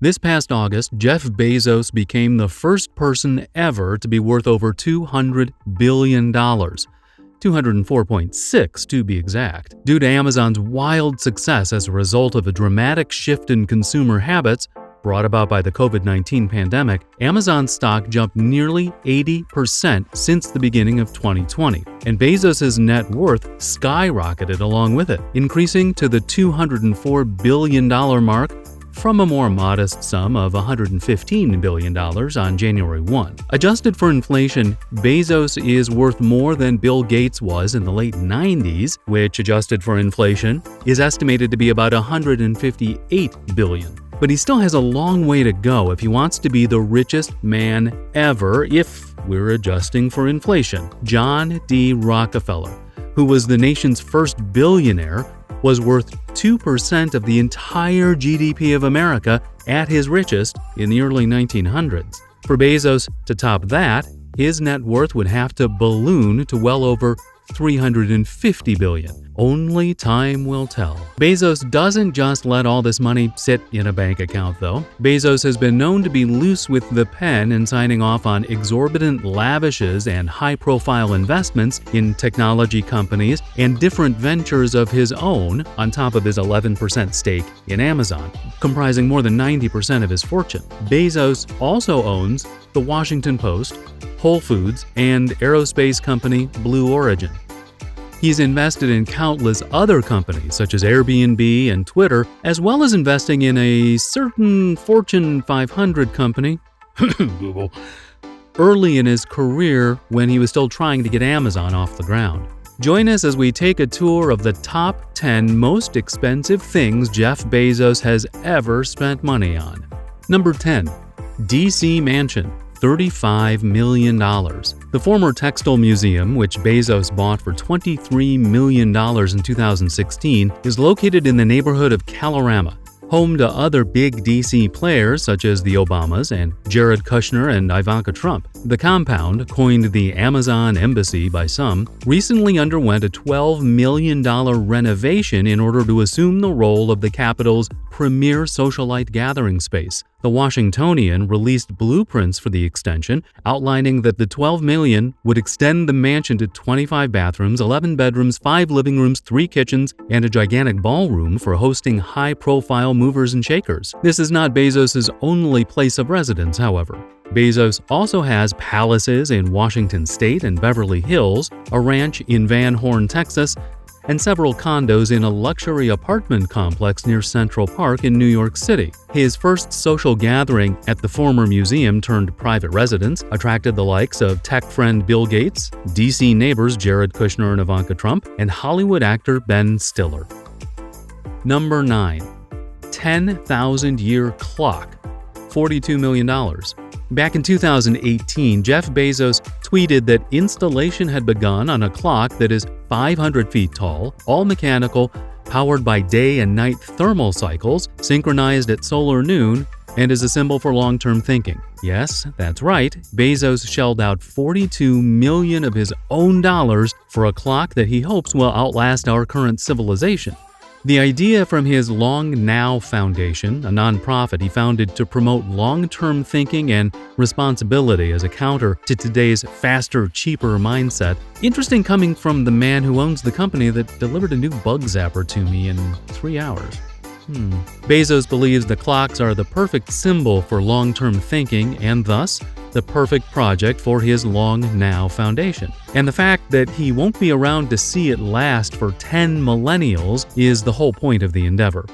This past August, Jeff Bezos became the first person ever to be worth over $200 billion. 204.6 to be exact. Due to Amazon's wild success as a result of a dramatic shift in consumer habits brought about by the COVID-19 pandemic, Amazon stock jumped nearly 80% since the beginning of 2020, and Bezos' net worth skyrocketed along with it, increasing to the $204 billion mark from a more modest sum of $115 billion on January 1. Adjusted for inflation, Bezos is worth more than Bill Gates was in the late 90s, which, adjusted for inflation, is estimated to be about $158 billion. But he still has a long way to go if he wants to be the richest man ever if we're adjusting for inflation. John D. Rockefeller, who was the nation's first billionaire, was worth 2% of the entire GDP of America at his richest in the early 1900s. For Bezos to top that, his net worth would have to balloon to well over $350 billion. Only time will tell. Bezos doesn't just let all this money sit in a bank account, though. Bezos has been known to be loose with the pen in signing off on exorbitant lavishes and high-profile investments in technology companies and different ventures of his own, on top of his 11% stake in Amazon, comprising more than 90% of his fortune. Bezos also owns The Washington Post, Whole Foods, and aerospace company Blue Origin. He's invested in countless other companies such as Airbnb and Twitter, as well as investing in a certain Fortune 500 company, Google, early in his career when he was still trying to get Amazon off the ground. Join us as we take a tour of the top 10 most expensive things Jeff Bezos has ever spent money on. Number 10. DC Mansion. $35 million. The former textile museum, which Bezos bought for $23 million in 2016, is located in the neighborhood of Kalorama, home to other big DC players such as the Obamas and Jared Kushner and Ivanka Trump. The compound, coined the Amazon Embassy by some, recently underwent a $12 million renovation in order to assume the role of the capital's premier socialite gathering space. The Washingtonian released blueprints for the extension, outlining that the $12 million would extend the mansion to 25 bathrooms, 11 bedrooms, 5 living rooms, 3 kitchens, and a gigantic ballroom for hosting high-profile movers and shakers. This is not Bezos' only place of residence, however. Bezos also has palaces in Washington State and Beverly Hills, a ranch in Van Horn, Texas, and several condos in a luxury apartment complex near Central Park in New York City. His first social gathering at the former museum turned private residence attracted the likes of tech friend Bill Gates, DC neighbors Jared Kushner and Ivanka Trump, and Hollywood actor Ben Stiller. Number 9. 10,000-year clock. $42 million. Back in 2018, Jeff Bezos tweeted that installation had begun on a clock that is 500 feet tall, all mechanical, powered by day and night thermal cycles, synchronized at solar noon, and is a symbol for long-term thinking. Yes, that's right, Bezos shelled out $42 million of his own dollars for a clock that he hopes will outlast our current civilization. The idea from his Long Now Foundation, a nonprofit he founded to promote long-term thinking and responsibility as a counter to today's faster, cheaper mindset. Interesting coming from the man who owns the company that delivered a new bug zapper to me in 3 hours. Bezos believes the clocks are the perfect symbol for long-term thinking and thus the perfect project for his Long Now Foundation. And the fact that he won't be around to see it last for 10 millennials is the whole point of the endeavor.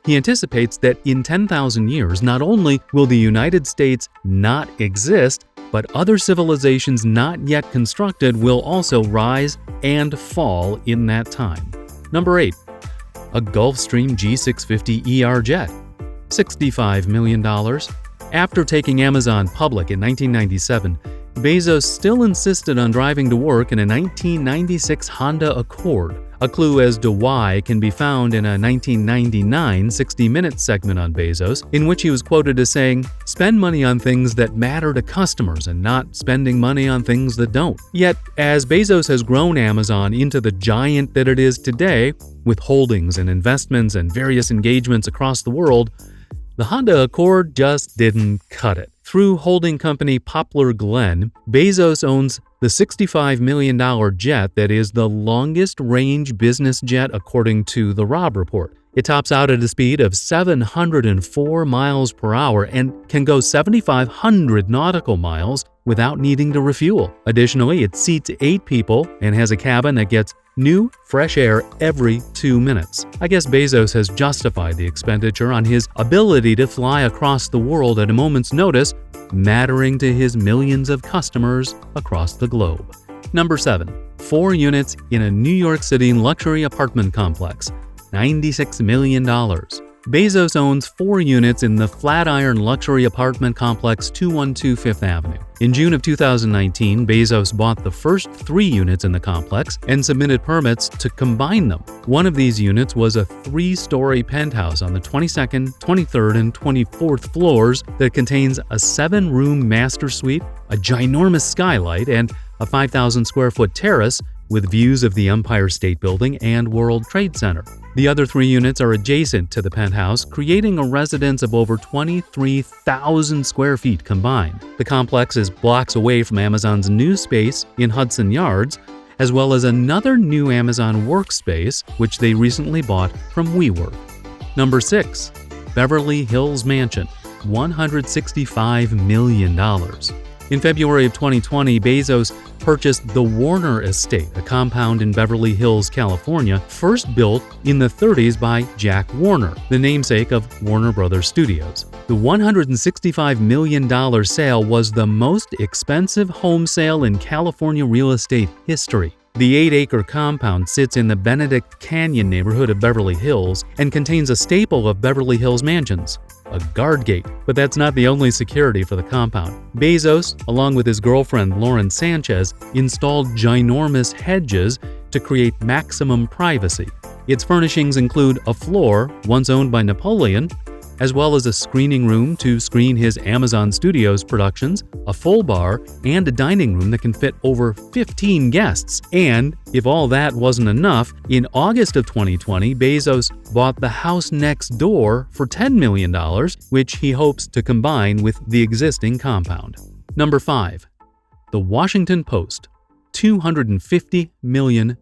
He anticipates that in 10,000 years, not only will the United States not exist, but other civilizations not yet constructed will also rise and fall in that time. Number 8. A Gulfstream G650er Jet. $65 million. After taking Amazon public in 1997, Bezos still insisted on driving to work in a 1996 Honda Accord. A clue as to why can be found in a 1999 60 Minutes segment on Bezos, in which he was quoted as saying, "Spend money on things that matter to customers and not spending money on things that don't." Yet, as Bezos has grown Amazon into the giant that it is today, with holdings and investments and various engagements across the world, The Honda Accord just didn't cut it. Through holding company Poplar Glen, Bezos owns the $65 million jet that is the longest-range business jet according to the Robb Report. It tops out at a speed of 704 miles per hour and can go 7,500 nautical miles without needing to refuel. Additionally, it seats 8 people and has a cabin that gets new, fresh air every 2 minutes. I guess Bezos has justified the expenditure on his ability to fly across the world at a moment's notice, mattering to his millions of customers across the globe. Number 7. 4 units in a New York City luxury apartment complex. $96 million. Bezos owns 4 units in the Flatiron luxury apartment complex 212 Fifth Avenue. In June of 2019, Bezos bought the first 3 units in the complex and submitted permits to combine them. One of these units was a 3-story penthouse on the 22nd, 23rd, and 24th floors that contains a 7-room master suite, a ginormous skylight, and a 5,000 square foot terrace with views of the Empire State Building and World Trade Center. The other 3 units are adjacent to the penthouse, creating a residence of over 23,000 square feet combined. The complex is blocks away from Amazon's new space in Hudson Yards, as well as another new Amazon workspace, which they recently bought from WeWork. Number 6. Beverly Hills Mansion, $165 million. In February of 2020, Bezos purchased the Warner Estate, a compound in Beverly Hills, California, first built in the 30s by Jack Warner, the namesake of Warner Brothers Studios. The $165 million sale was the most expensive home sale in California real estate history. The 8-acre compound sits in the Benedict Canyon neighborhood of Beverly Hills and contains a staple of Beverly Hills mansions, a guard gate. But that's not the only security for the compound. Bezos, along with his girlfriend Lauren Sanchez, installed ginormous hedges to create maximum privacy. Its furnishings include a floor once owned by Napoleon, as well as a screening room to screen his Amazon Studios productions, a full bar, and a dining room that can fit over 15 guests. And if all that wasn't enough, in August of 2020, Bezos bought the house next door for $10 million, which he hopes to combine with the existing compound. Number 5. The Washington Post, $250 million.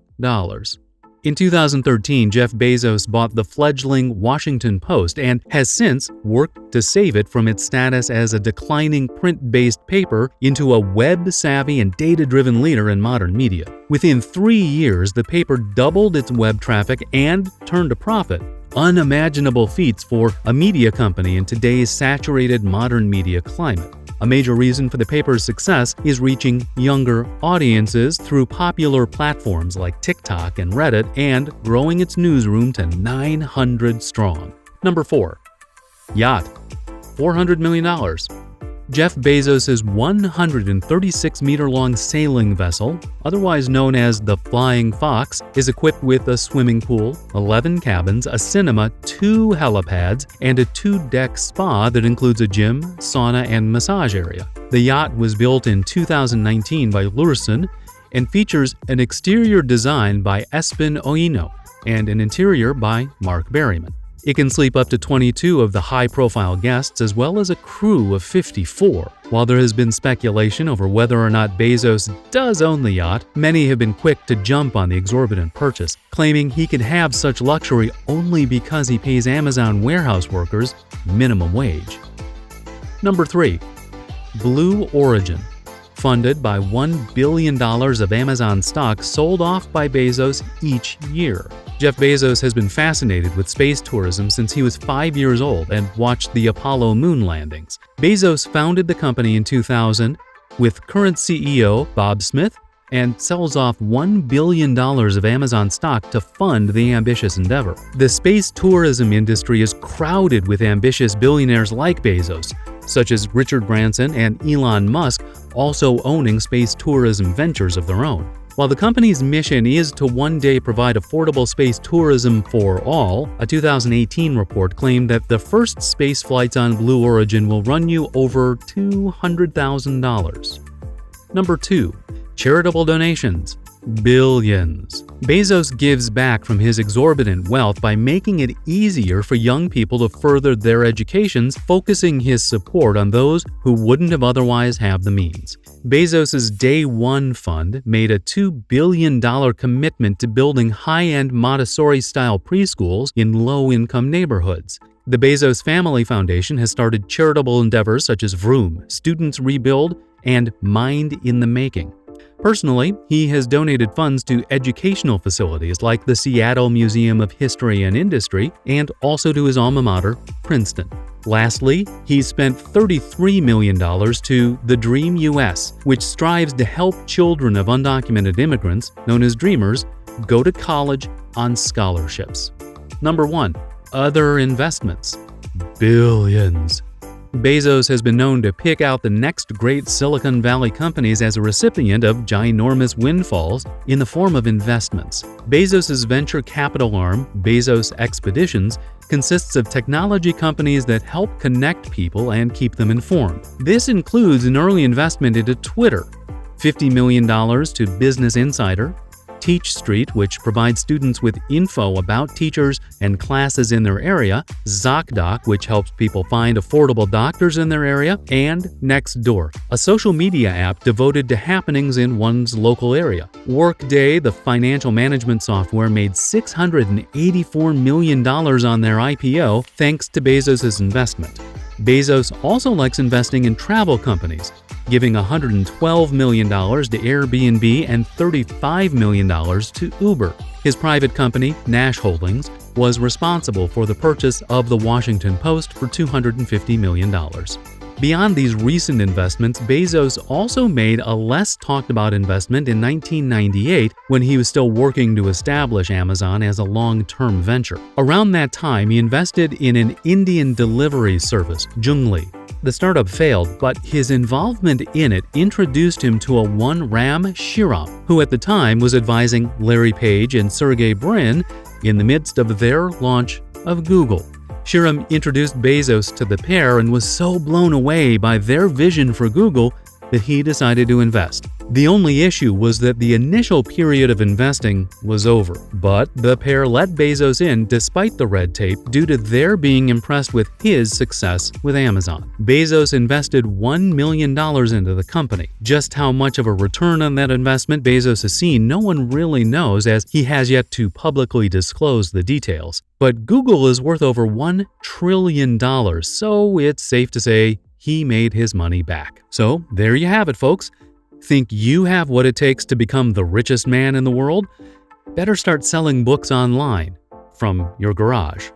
In 2013, Jeff Bezos bought the fledgling Washington Post and has since worked to save it from its status as a declining print-based paper into a web-savvy and data-driven leader in modern media. Within 3 years, the paper doubled its web traffic and turned a profit. Unimaginable feats for a media company in today's saturated modern media climate. A major reason for the paper's success is reaching younger audiences through popular platforms like TikTok and Reddit and growing its newsroom to 900 strong. Number 4. Yacht, $400 million. Jeff Bezos' 136-meter-long sailing vessel, otherwise known as the Flying Fox, is equipped with a swimming pool, 11 cabins, a cinema, 2 helipads, and a 2-deck spa that includes a gym, sauna, and massage area. The yacht was built in 2019 by Lursen and features an exterior design by Espen Oino and an interior by Mark Berryman. It can sleep up to 22 of the high-profile guests as well as a crew of 54. While there has been speculation over whether or not Bezos does own the yacht, many have been quick to jump on the exorbitant purchase, claiming he can have such luxury only because he pays Amazon warehouse workers minimum wage. Number 3. Blue Origin. Funded by $1 billion of Amazon stock sold off by Bezos each year. Jeff Bezos has been fascinated with space tourism since he was 5 years old and watched the Apollo moon landings. Bezos founded the company in 2000 with current CEO Bob Smith and sells off $1 billion of Amazon stock to fund the ambitious endeavor. The space tourism industry is crowded with ambitious billionaires like Bezos, such as Richard Branson and Elon Musk, also owning space tourism ventures of their own. While the company's mission is to one day provide affordable space tourism for all, a 2018 report claimed that the first space flights on Blue Origin will run you over $200,000. Number 2. Charitable donations, Billions. Bezos gives back from his exorbitant wealth by making it easier for young people to further their educations, focusing his support on those who wouldn't have otherwise have the means. Bezos' Day One Fund made a $2 billion commitment to building high-end Montessori-style preschools in low-income neighborhoods. The Bezos Family Foundation has started charitable endeavors such as Vroom, Students Rebuild, and Mind in the Making. Personally, he has donated funds to educational facilities like the Seattle Museum of History and Industry and also to his alma mater, Princeton. Lastly, he's spent $33 million to the Dream US, which strives to help children of undocumented immigrants, known as Dreamers, go to college on scholarships. Number 1. Other investments. Billions. Bezos has been known to pick out the next great Silicon Valley companies as a recipient of ginormous windfalls in the form of investments. Bezos' venture capital arm, Bezos Expeditions, consists of technology companies that help connect people and keep them informed. This includes an early investment into Twitter, $50 million to Business Insider, Teach Street, which provides students with info about teachers and classes in their area, ZocDoc, which helps people find affordable doctors in their area, and Nextdoor, a social media app devoted to happenings in one's local area. Workday, the financial management software, made $684 million on their IPO thanks to Bezos' investment. Bezos also likes investing in travel companies, giving $112 million to Airbnb and $35 million to Uber. His private company, Nash Holdings, was responsible for the purchase of The Washington Post for $250 million. Beyond these recent investments, Bezos also made a less talked about investment in 1998 when he was still working to establish Amazon as a long-term venture. Around that time, he invested in an Indian delivery service, Jungli. The startup failed, but his involvement in it introduced him to a one Ram Shriram, who at the time was advising Larry Page and Sergey Brin in the midst of their launch of Google. Shriram introduced Bezos to the pair and was so blown away by their vision for Google that he decided to invest. The only issue was that the initial period of investing was over, but the pair let Bezos in despite the red tape due to their being impressed with his success with Amazon. Bezos invested $1 million into the company. Just how much of a return on that investment Bezos has seen, no one really knows, as he has yet to publicly disclose the details. But Google is worth over $1 trillion, so it's safe to say he made his money back. So there you have it, folks. Think you have what it takes to become the richest man in the world? Better start selling books online from your garage.